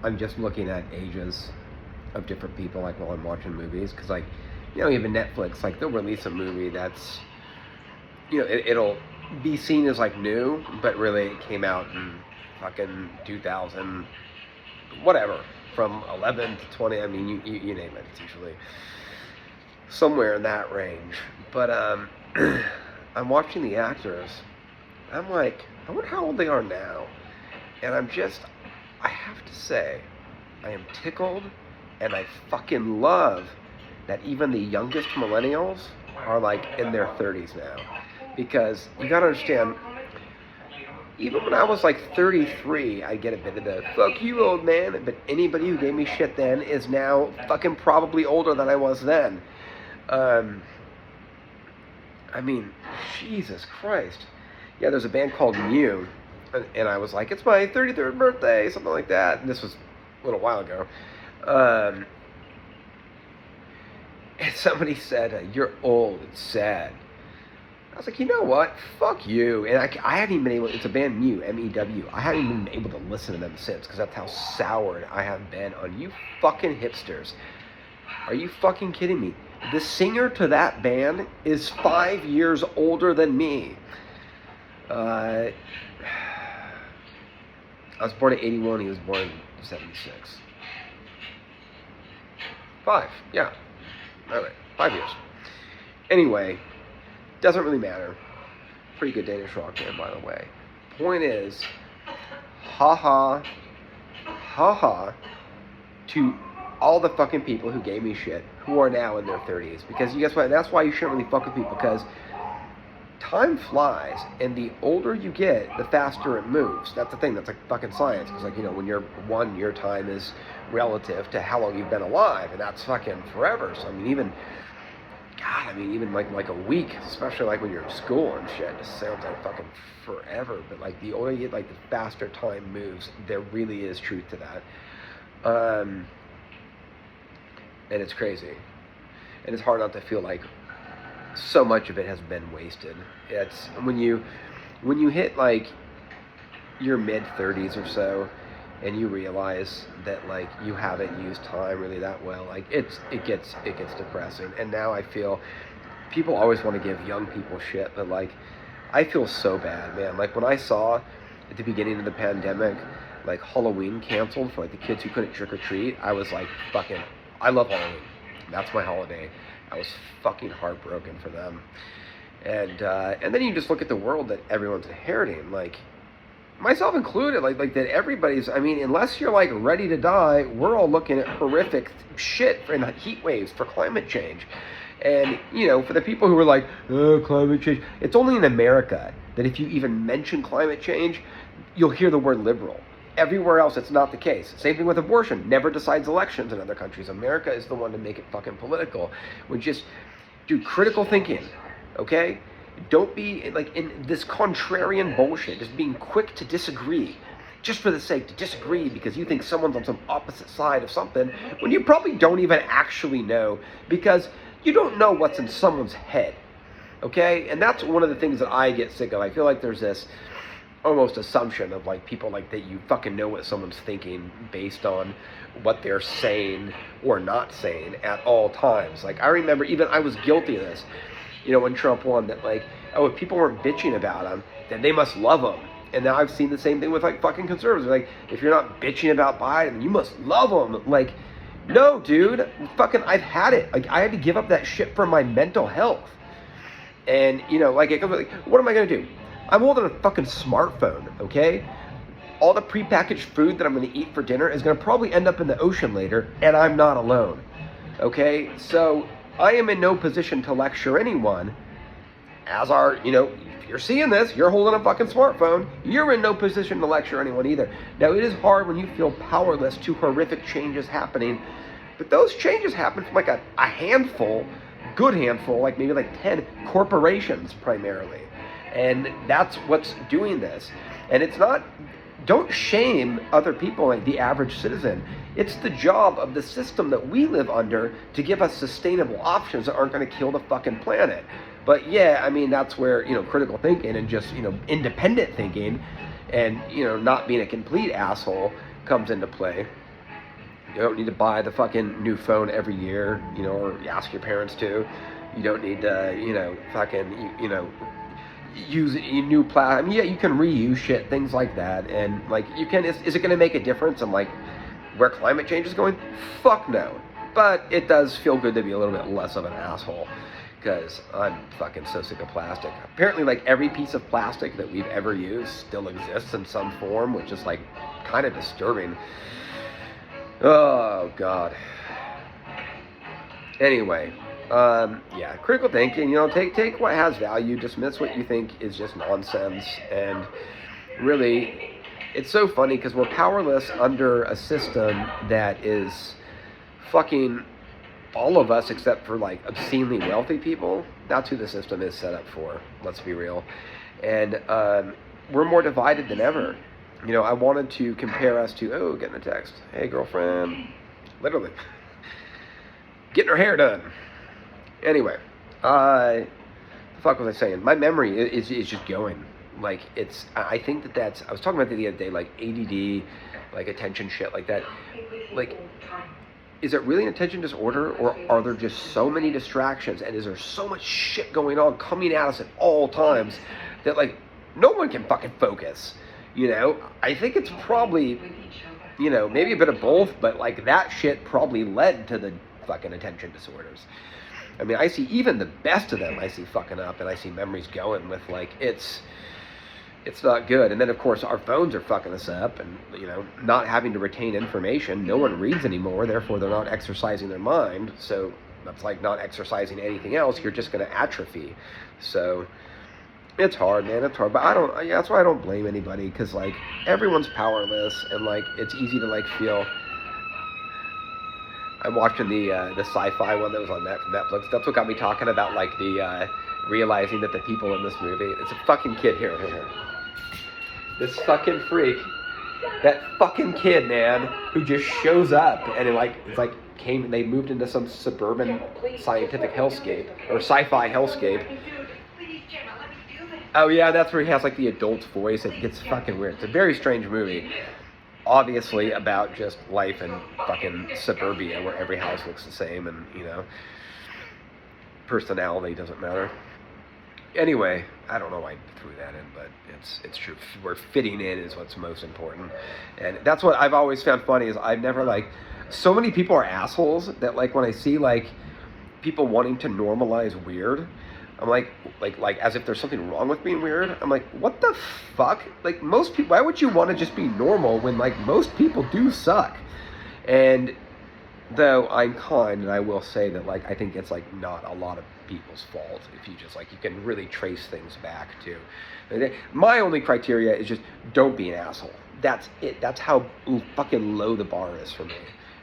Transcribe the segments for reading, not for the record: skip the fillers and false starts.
I'm just looking at ages of different people, like, while I'm watching movies, because, like, even Netflix, like, they'll release a movie that's, it'll be seen as, like, new, but really it came out in fucking 2000, whatever, from 11 to 20, I mean, you name it, it's usually somewhere in that range. But, I'm watching the actors, I'm like, I wonder how old they are now, and I have to say, I am tickled, and I fucking love that even the youngest millennials are, like, in their 30s now. Because you gotta understand, even when I was, like, 33, I get a bit of the, fuck you, old man, but anybody who gave me shit then is now fucking probably older than I was then. I mean, Jesus Christ. Yeah, there's a band called Mew, and I was like, it's my 33rd birthday, something like that, and this was a little while ago. And somebody said, you're old, it's sad. I was like, you know what? Fuck you. And I haven't even been able, it's a band Mew, M-E-W. I haven't even been able to listen to them since, because that's how soured I have been on you fucking hipsters. Are you fucking kidding me? The singer to that band is 5 years older than me. I was born in 81, he was born in 76. 5, yeah. Alright, 5 years. Anyway, doesn't really matter. Pretty good Danish rock band, by the way. Point is, ha to all the fucking people who gave me shit, who are now in their 30s. Because guess what? That's why you shouldn't really fuck with people, because time flies, and the older you get, the faster it moves. That's the thing. That's like fucking science. Because, like, when you're one, your time is relative to how long you've been alive, and that's fucking forever. So, I mean, even like a week, especially like when you're in school and shit, just sounds like fucking forever. But, like, the older you get, like, the faster time moves. There really is truth to that. And it's crazy. And it's hard not to feel like so much of it has been wasted. It's when you hit, like, your mid-30s or so, and you realize that, like, you haven't used time really that well, like, it gets depressing. And now I feel people always want to give young people shit, but, like, I feel so bad, man. Like, when I saw at the beginning of the pandemic, like, Halloween canceled for, like, the kids who couldn't trick or treat, I was like, fucking, I love Halloween. That's my holiday. I was fucking heartbroken for them. And then you just look at the world that everyone's inheriting, like, myself included, like that everybody's, I mean, unless you're, like, ready to die, we're all looking at horrific shit and heat waves for climate change. And, for the people who are like, oh, climate change, it's only in America that if you even mention climate change, you'll hear the word liberal. Everywhere else, it's not the case. Same thing with abortion. Never decides elections in other countries. America is the one to make it fucking political. We just do critical thinking, okay? Don't be, like, in this contrarian bullshit, just being quick to disagree, just for the sake to disagree because you think someone's on some opposite side of something, when you probably don't even actually know, because you don't know what's in someone's head, okay? And that's one of the things that I get sick of. I feel like there's this almost assumption of, like, people, like, that you fucking know what someone's thinking based on what they're saying or not saying at all times. Like, I remember, even I was guilty of this, when Trump won, that, like, oh, if people weren't bitching about him, then they must love him. And now I've seen the same thing with, like, fucking conservatives. Like, if you're not bitching about Biden, you must love him. Like, no, dude, fucking, I've had it. Like, I had to give up that shit for my mental health. And, like, it comes like, what am I going to do? I'm holding a fucking smartphone, okay? All the prepackaged food that I'm going to eat for dinner is going to probably end up in the ocean later, and I'm not alone, okay? So I am in no position to lecture anyone, as are, if you're seeing this, you're holding a fucking smartphone, you're in no position to lecture anyone either. Now, it is hard when you feel powerless to horrific changes happening, but those changes happen from, like, a handful, good handful, like maybe like 10 corporations primarily. And that's what's doing this. And it's not, don't shame other people, like the average citizen. It's the job of the system that we live under to give us sustainable options that aren't going to kill the fucking planet. But yeah, I mean, that's where, critical thinking and just, independent thinking and, not being a complete asshole comes into play. You don't need to buy the fucking new phone every year, you know, or ask your parents to. You don't need to, you know, fucking, you know, use new plastic. I mean, yeah, you can reuse shit, things like that, and like you can. Is it going to make a difference in like where climate change is going? Fuck no. But it does feel good to be a little bit less of an asshole, because I'm fucking so sick of plastic. Apparently, like every piece of plastic that we've ever used still exists in some form, which is like kind of disturbing. Oh God. Anyway. Yeah, critical thinking, you know, take what has value, dismiss what you think is just nonsense, and really, it's so funny because we're powerless under a system that is fucking all of us except for like obscenely wealthy people. That's who the system is set up for, let's be real. And we're more divided than ever. You know, I wanted to compare us to, oh, getting a text, hey girlfriend, literally, getting her hair done. Anyway, the fuck was I saying? My memory is just going. Like, it's, I think that's, I was talking about it the other day, like ADD, like attention shit like that. Like, is it really an attention disorder, or are there just so many distractions, and is there so much shit going on coming at us at all times that, like, no one can fucking focus, you know? I think it's probably, you know, maybe a bit of both, but, like, that shit probably led to the fucking attention disorders. I mean, I see even the best of them, I see fucking up, and I see memories going with, like, it's not good. And then, of course, our phones are fucking us up, and, you know, not having to retain information. No one reads anymore, therefore they're not exercising their mind. So that's like not exercising anything else. You're just going to atrophy. So it's hard, man. It's hard. But yeah, that's why I don't blame anybody, because, like, everyone's powerless, and, like, it's easy to, like, feel... I'm watching the sci-fi one that was on Netflix. That's what got me talking about, like, the realizing that the people in this movie, it's a fucking kid here. This fucking freak, that fucking kid, man, who just shows up and they moved into some suburban scientific hellscape or sci-fi hellscape. Oh yeah, that's where he has like the adult voice. It gets fucking weird. It's a very strange movie. Obviously about just life in fucking suburbia where every house looks the same, and, you know, personality doesn't matter. Anyway, I don't know why I threw that in, but it's true. Where fitting in is what's most important. And that's what I've always found funny, is I've never, like, so many people are assholes that, like, when I see, like, people wanting to normalize weird, I'm like as if there's something wrong with being weird. I'm like, what the fuck? Like, most people, why would you want to just be normal when, like, most people do suck? And though I'm kind, and I will say that, like, I think it's, like, not a lot of people's fault if you just, like, you can really trace things back to. My only criteria is just don't be an asshole. That's it. That's how fucking low the bar is for me.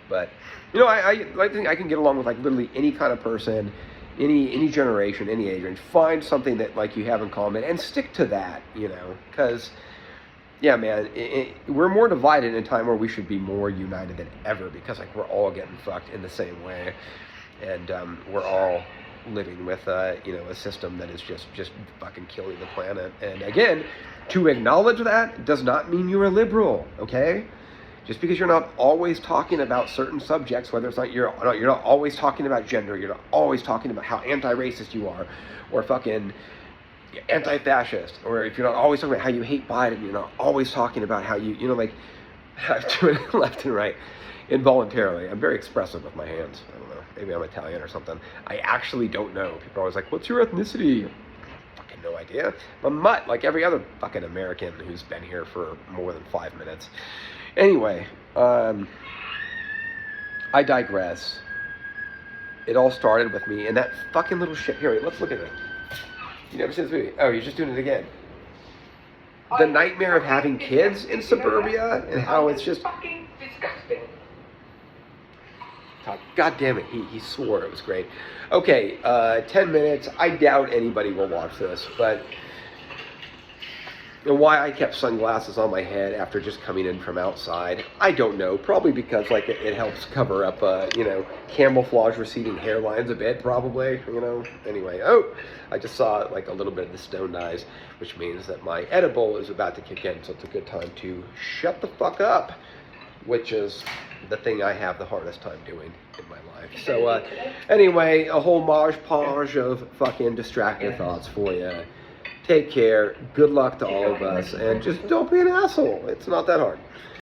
But, you know, I think I can get along with, like, literally any kind of person, any generation, any age range. Find something that, like, you have in common and stick to that, you know, because, yeah, man, we're more divided in a time where we should be more united than ever, because, like, we're all getting fucked in the same way, and we're all living with, you know, a system that is just fucking killing the planet. And again, to acknowledge that does not mean you're a liberal, okay? Just because you're not always talking about certain subjects, whether it's not you're not always talking about gender, you're not always talking about how anti-racist you are, or fucking anti-fascist, or if you're not always talking about how you hate Biden, you're not always talking about how you know, like, doing it left and right involuntarily. I'm very expressive with my hands. I don't know. Maybe I'm Italian or something. I actually don't know. People are always like, what's your ethnicity? Fucking no idea. I'm a mutt, like every other fucking American who's been here for more than 5 minutes. Anyway, I digress. It all started with me and that fucking little shit. Here, let's look at it. You never seen this movie? Oh, you're just doing it again. The nightmare of having kids in suburbia and how it's just... God damn it, he swore. It was great. Okay, 10 minutes. I doubt anybody will watch this, but... And why I kept sunglasses on my head after just coming in from outside, I don't know. Probably because, like, it helps cover up, you know, camouflage receding hairlines a bit, probably, you know. Anyway, oh, I just saw, like, a little bit of the stoned eyes, which means that my edible is about to kick in, so it's a good time to shut the fuck up, which is the thing I have the hardest time doing in my life. So anyway, a whole Modge Podge of fucking distracted thoughts for you. Take care. Good luck to all of us, and just don't be an asshole. It's not that hard.